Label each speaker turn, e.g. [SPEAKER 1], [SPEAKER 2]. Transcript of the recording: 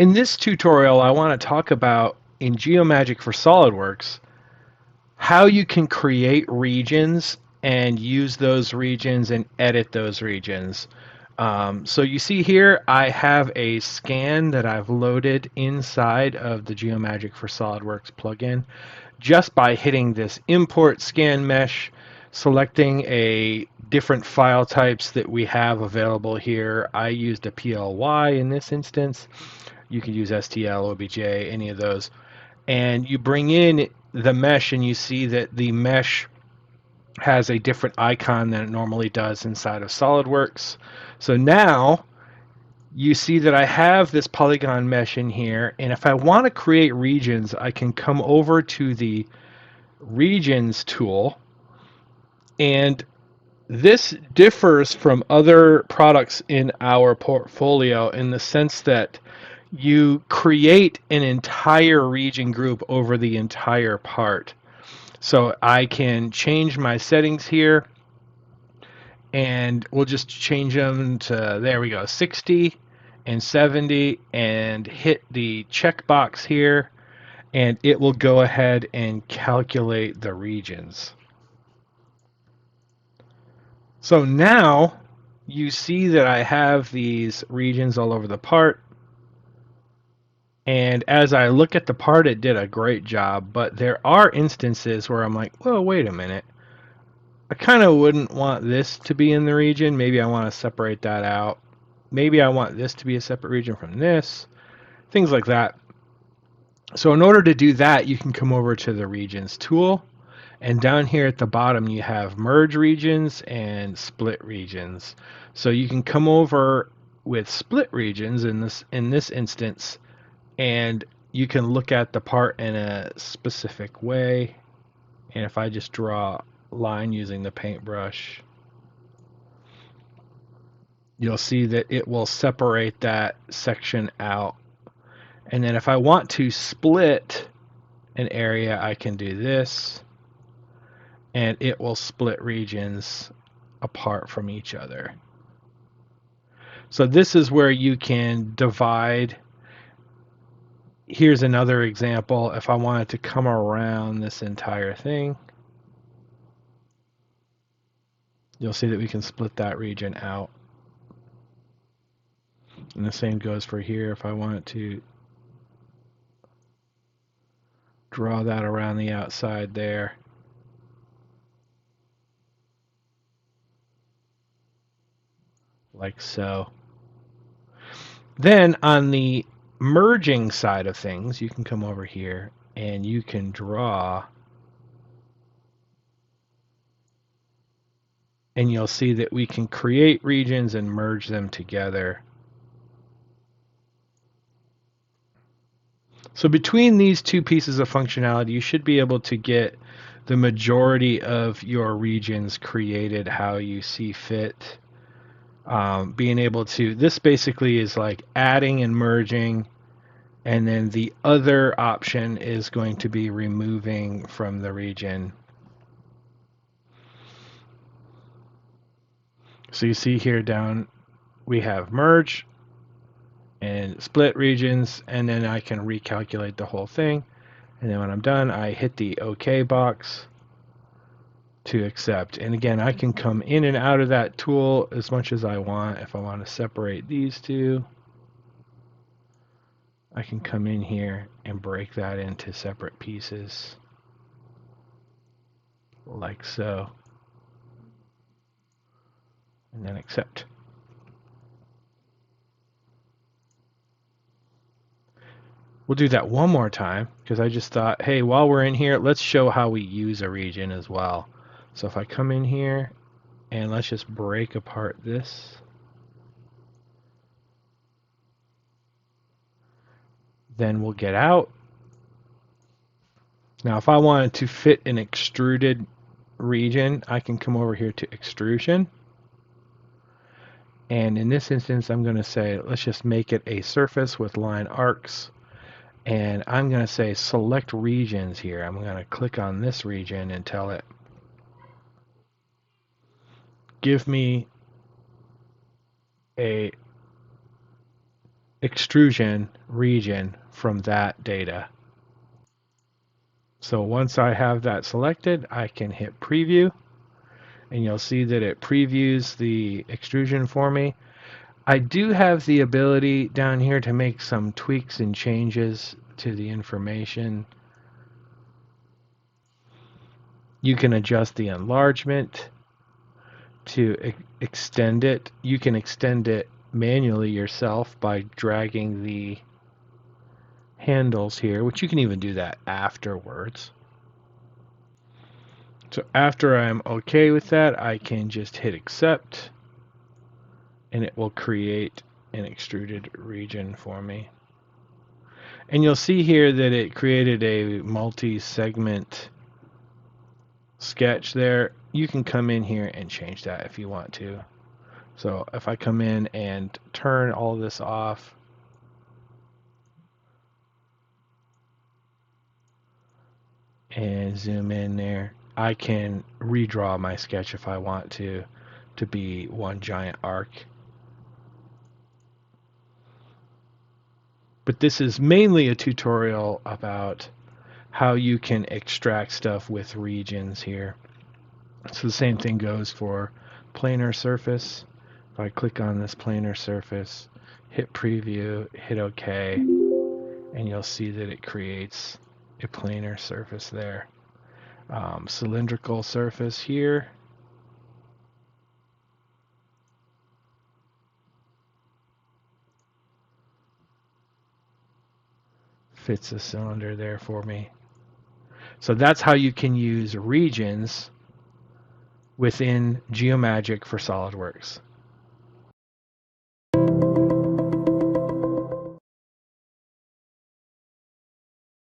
[SPEAKER 1] In this tutorial, I want to talk about in Geomagic for SolidWorks how you can create regions and use those regions and edit those regions. So you see here, I have a scan that I've loaded inside of the Geomagic for SolidWorks plugin just by hitting this import scan mesh, selecting a different file types that we have available here. I used a PLY in this instance. You can use STL, OBJ, any of those. And you bring in the mesh and you see that the mesh has a different icon than it normally does inside of SolidWorks. So now you see that I have this polygon mesh in here, and if I want to create regions, I can come over to the regions tool, and this differs from other products in our portfolio in the sense that you create an entire region group over the entire part. So I can change my settings here, and we'll just change them to, there we go, 60 and 70, and hit the checkbox here, and it will go ahead and calculate the regions. So now you see that I have these regions all over the part. And as I look at the part, it did a great job. But there are instances where I'm like, whoa, wait a minute. I kind of wouldn't want this to be in the region. Maybe I want to separate that out. Maybe I want this to be a separate region from this. Things like that. So in order to do that, you can come over to the regions tool. And down here at the bottom, you have merge regions and split regions. So you can come over with split regions in this instance, and you can look at the part in a specific way. And if I just draw a line using the paintbrush, you'll see that it will separate that section out. And then if I want to split an area, I can do this, and it will split regions apart from each other. So this is where you can divide. Here's another example. If I wanted to come around this entire thing, you'll see that we can split that region out. And the same goes for here. If I wanted to draw that around the outside there, like so. Then on the merging side of things, you can come over here and you can draw, and you'll see that we can create regions and merge them together. So between these two pieces of functionality, you should be able to get the majority of your regions created how you see fit. Being able to, this basically is like adding and merging, and then the other option is going to be removing from the region. So you see here down, we have merge and split regions, and then I can recalculate the whole thing. And then when I'm done, I hit the OK box to accept. And again, I can come in and out of that tool as much as I want. If I want to separate these two, I can come in here and break that into separate pieces, like so, and then accept. We'll do that one more time because I just thought, hey, while we're in here, let's show how we use a region as well. So if I come in here and let's just break apart this. Then we'll get out. Now if I wanted to fit an extruded region, I can come over here to extrusion. And in this instance, I'm going to say, let's just make it a surface with line arcs. And I'm going to say select regions here. I'm going to click on this region and tell it, give me a extrusion region from that data. So once I have that selected, I can hit preview, and you'll see that it previews the extrusion for me. I do have the ability down here to make some tweaks and changes to the information. You can adjust the enlargement to extend it. You can extend it manually yourself by dragging the handles here, which you can even do that afterwards. So after I'm okay with that, I can just hit accept, and it will create an extruded region for me. And you'll see here that it created a multi-segment sketch there. You can come in here and change that if you want to. So if I come in and turn all this off, and zoom in there, I can redraw my sketch if I want to be one giant arc. But this is mainly a tutorial about how you can extract stuff with regions here. So the same thing goes for planar surface. If I click on this planar surface, hit preview, hit OK, and you'll see that it creates a planar surface there. Cylindrical surface here. Fits a cylinder there for me. So that's how you can use regions within Geomagic for SolidWorks.